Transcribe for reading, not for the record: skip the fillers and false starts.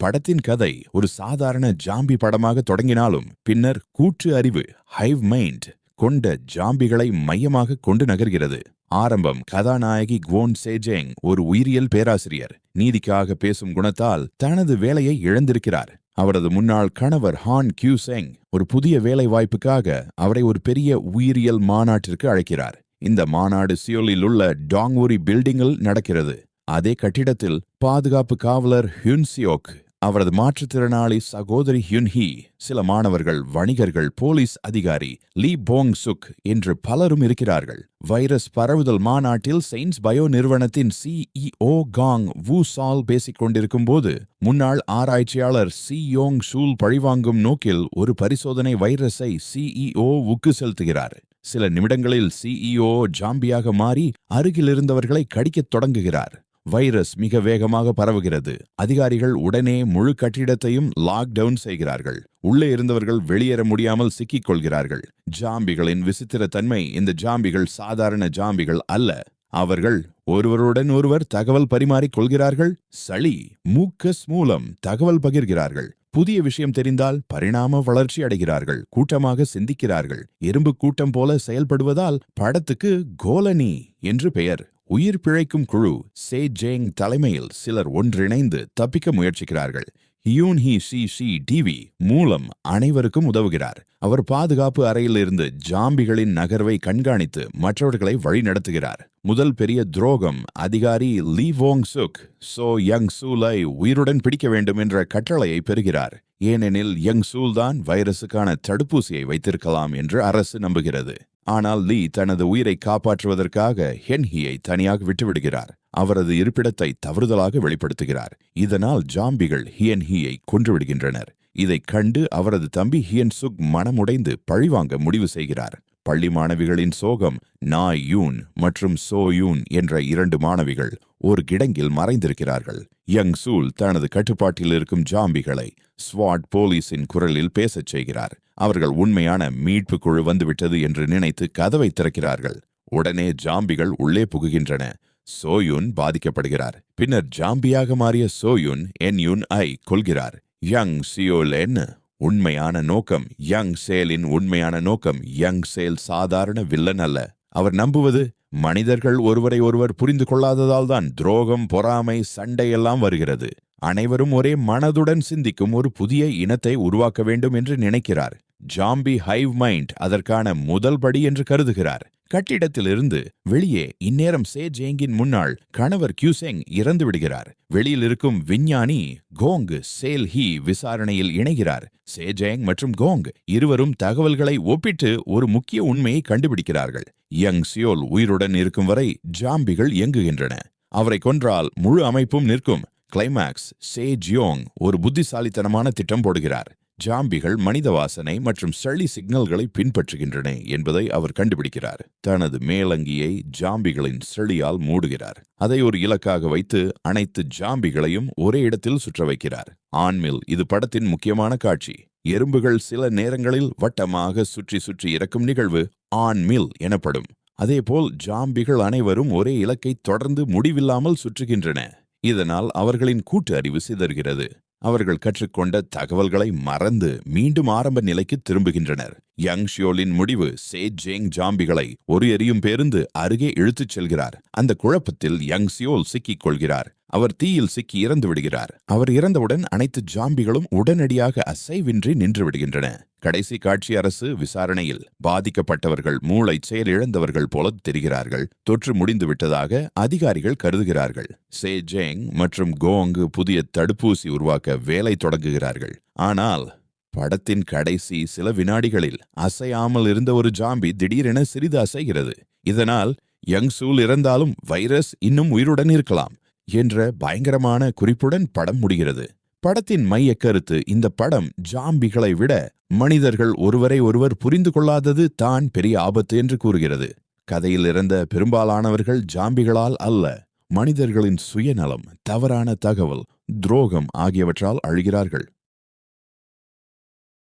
படத்தின் கதை ஒரு சாதாரண ஜாம்பி படமாக தொடங்கினாலும் பின்னர் கூற்று அறிவு ஹைவ் மைண்ட் கொண்ட ஜாம்பிகளை மையமாக கொண்டு நகர்கிறது. ஆரம்பம். கதாநாயகி குவோன் சேஜேங் ஒரு உயிரியல் பேராசிரியர். நீதிக்காக பேசும் குணத்தால் தனது வேலையை இழந்திருக்கிறார். அவரது முன்னாள் கணவர் ஹான் கியூசெங் ஒரு புதிய வேலை வாய்ப்புக்காக அவரை ஒரு பெரிய உயிரியல் மாநாட்டிற்கு அழைக்கிறார். இந்த மாநாடு சியோலில் உள்ள டாங்வூரி பில்டிங்கில் நடக்கிறது. அதே கட்டிடத்தில் பாதுகாப்பு காவலர் ஹுன்சியோக், அவரது மாற்றுத்திறனாளி சகோதரி ஹுன்ஹி, சில மாணவர்கள், வணிகர்கள், போலீஸ் அதிகாரி லீ போங் சுக் என்று பலரும் இருக்கிறார்கள். வைரஸ் பரவுதல் மாநாட்டில் செயின்ஸ் பயோ நிறுவனத்தின் CEO காங் வு சால் பேசிக் கொண்டிருக்கும் போது முன்னாள் ஆராய்ச்சியாளர் சி யோங் ஷூல் பழிவாங்கும் நோக்கில் ஒரு பரிசோதனை வைரஸை CEO வுக்கு செலுத்துகிறார். சில நிமிடங்களில் CEO ஜாம்பியாக மாறி அருகில் இருந்தவர்களை கடிக்கத் தொடங்குகிறார். வைரஸ் மிக வேகமாக பரவுகிறது. அதிகாரிகள் உடனே முழு கட்டிடத்தையும் லாக்டவுன் செய்கிறார்கள். உள்ளே இருந்தவர்கள் வெளியேற முடியாமல் சிக்கிக் கொள்கிறார்கள். ஜாம்பிகளின் விசித்திர தன்மை. இந்த ஜாம்பிகள் சாதாரண ஜாம்பிகள் அல்ல. அவர்கள் ஒருவருடன் ஒருவர் தகவல் பரிமாறிக் கொள்கிறார்கள். சளி, மூக்கஸ் மூலம் தகவல் பகிர்கிறார்கள். புதிய விஷயம் தெரிந்தால் பரிணாம வளர்ச்சி அடைகிறார்கள். கூட்டமாக சிந்திக்கிறார்கள். எறும்பு கூட்டம் போல செயல்படுவதால் படத்துக்கு கோலனி என்று பெயர். உயிர் பிழைக்கும் குழு சேஜேங் தலைமையில் சிலர் ஒன்றிணைந்து தப்பிக்க முயற்சிக்கிறார்கள். ஹியூன்ஹி டிவி மூலம் அனைவருக்கும் உதவுகிறார். அவர் பாதுகாப்பு அறையில் இருந்து ஜாம்பிகளின் நகர்வை கண்காணித்து மற்றவர்களை வழிநடத்துகிறார். முதல் பெரிய துரோகம். அதிகாரி லீ வோங் சுக் சோ யங் சூலை உயிருடன் பிடிக்க வேண்டும் என்ற கட்டளையை பெறுகிறார். ஏனெனில் யங் சூல் தான் வைரசுக்கான தடுப்பூசியை வைத்திருக்கலாம் என்று அரசு நம்புகிறது. ஆனால் லீ தனது உயிரை காப்பாற்றுவதற்காக ஹென்ஹியை தனியாக விட்டுவிடுகிறார். அவரது இருப்பிடத்தை தவறுதலாக வெளிப்படுத்துகிறார். இதனால் ஜாம்பிகள் ஹியன்ஹியை கொன்றுவிடுகின்றனர். இதைக் கண்டு அவரது தம்பி ஹியன் சுக் மனமுடைந்து பழிவாங்க முடிவு செய்கிறார். பள்ளி மாணவிகளின் சோகம். நாய் யூன் மற்றும் சோ யூன் என்ற 2 மாணவிகள் ஒரு கிடங்கில் மறைந்திருக்கிறார்கள். யங் சூல் தனது கட்டுப்பாட்டில் இருக்கும் ஜாம்பிகளை ஸ்வாட் போலீஸின் குரலில் பேசச் செய்கிறார். அவர்கள் உண்மையான மீட்பு குழு வந்துவிட்டது என்று நினைத்து கதவை திறக்கிறார்கள். உடனே ஜாம்பிகள் உள்ளே புகுகின்றன. சோயுன் பாதிக்கப்படுகிறார். பின்னர் ஜாம்பியாக மாறிய சோயுன் NUN-ஐ கொல்கிறார். யங் சியோலென் உண்மையான நோக்கம். யங் சேலின் உண்மையான நோக்கம். யங் சேல் சாதாரண வில்லன் அல்ல. அவர் நம்புவது மனிதர்கள் ஒருவரை ஒருவர் புரிந்து கொள்ளாததால் தான் துரோகம், பொறாமை, சண்டையெல்லாம் வருகிறது. அனைவரும் ஒரே மனதுடன் சிந்திக்கும் ஒரு புதிய இனத்தை உருவாக்க வேண்டும் என்று நினைக்கிறார். ஜாம்பி ஹைவ் மைண்ட் அதற்கான முதல் படி என்று கருதுகிறார். கட்டிடத்திலிருந்து வெளியே இந்நேரம் சேஜேங்கின் முன்னாள் கணவர் கியூசெங் இறந்து விடுகிறார். வெளியில் இருக்கும் விஞ்ஞானி கோங் சேல் ஹி விசாரணையில் இணைகிறார். சேஜேங் மற்றும் கோங் இருவரும் தகவல்களை ஒப்பிட்டு ஒரு முக்கிய உண்மையை கண்டுபிடிக்கிறார்கள். யங் சியோல் உயிருடன் இருக்கும் வரை ஜாம்பிகள் இயங்குகின்றன. அவரை கொன்றால் முழு அமைப்பும் நிற்கும். கிளைமாக்ஸ். சேஜியோங் ஒரு புத்திசாலித்தனமான திட்டம் போடுகிறார். ஜாம்பிகள் மனித வாசனை மற்றும் சளி சிக்னல்களை பின்பற்றுகின்றன என்பதை அவர் கண்டுபிடிக்கிறார். தனது மேலங்கியை ஜாம்பிகளின் சளியால் மூடுகிறார். அதை ஒரு இலக்காக வைத்து அனைத்து ஜாம்பிகளையும் ஒரே இடத்தில் சுற்ற வைக்கிறார். ஆண்மில் இது படத்தின் முக்கியமான காட்சி. எறும்புகள் சில நேரங்களில் வட்டமாக சுற்றி சுற்றி இறக்கும் நிகழ்வு ஆண்மில் எனப்படும். அதேபோல் ஜாம்பிகள் அனைவரும் ஒரே இலக்கை தொடர்ந்து முடிவில்லாமல் சுற்றுகின்றன. இதனால் அவர்களின் கூட்டு அறிவு சிதறுகிறது. அவர்கள் கற்றுக்கொண்ட தகவல்களை மறந்து மீண்டும் ஆரம்ப நிலைக்கு திரும்புகின்றனர். யங் ஷியோலின் முடிவு. சேஜேங் ஜாம்பிகளை ஒரு எரியும் பேருந்து அருகே இழுத்துச் செல்கிறார். அந்த குழப்பத்தில் யங் சியோல் சிக்கிக் கொள்கிறார். அவர் தீயில் சிக்கி இறந்து விடுகிறார். அவர் இறந்தவுடன் அனைத்து ஜாம்பிகளும் உடனடியாக அசைவின்றி நின்று விடுகின்றன. கடைசி காட்சி. அரசு விசாரணையில் பாதிக்கப்பட்டவர்கள் மூளை செயலிழந்தவர்கள் போல தெரிகிறார்கள். தொற்று முடிந்து விட்டதாக அதிகாரிகள் கருதுகிறார்கள். சேஜேங் மற்றும் கோங் புதிய தடுப்பூசி உருவாக்க வேலை தொடங்குகிறார்கள். ஆனால் படத்தின் கடைசி சில வினாடிகளில் அசையாமல் இருந்த ஒரு ஜாம்பி திடீரென சிறிது அசைகிறது. இதனால் யங் சூல் இறந்தாலும் வைரஸ் இன்னும் உயிருடன் இருக்கலாம் என்ற பயங்கரமான குறிப்புடன் படம் முடிகிறது. படத்தின் மைய கருத்து. இந்த படம் ஜாம்பிகளை விட மனிதர்கள் ஒருவரை ஒருவர் புரிந்து கொள்ளாதது தான் பெரிய ஆபத்து என்று கூறுகிறது. கதையில் இறந்த பெரும்பாலானவர்கள் ஜாம்பிகளால் அல்ல, மனிதர்களின் சுயநலம், தவறான தகவல், துரோகம் ஆகியவற்றால் அழுகிறார்கள்.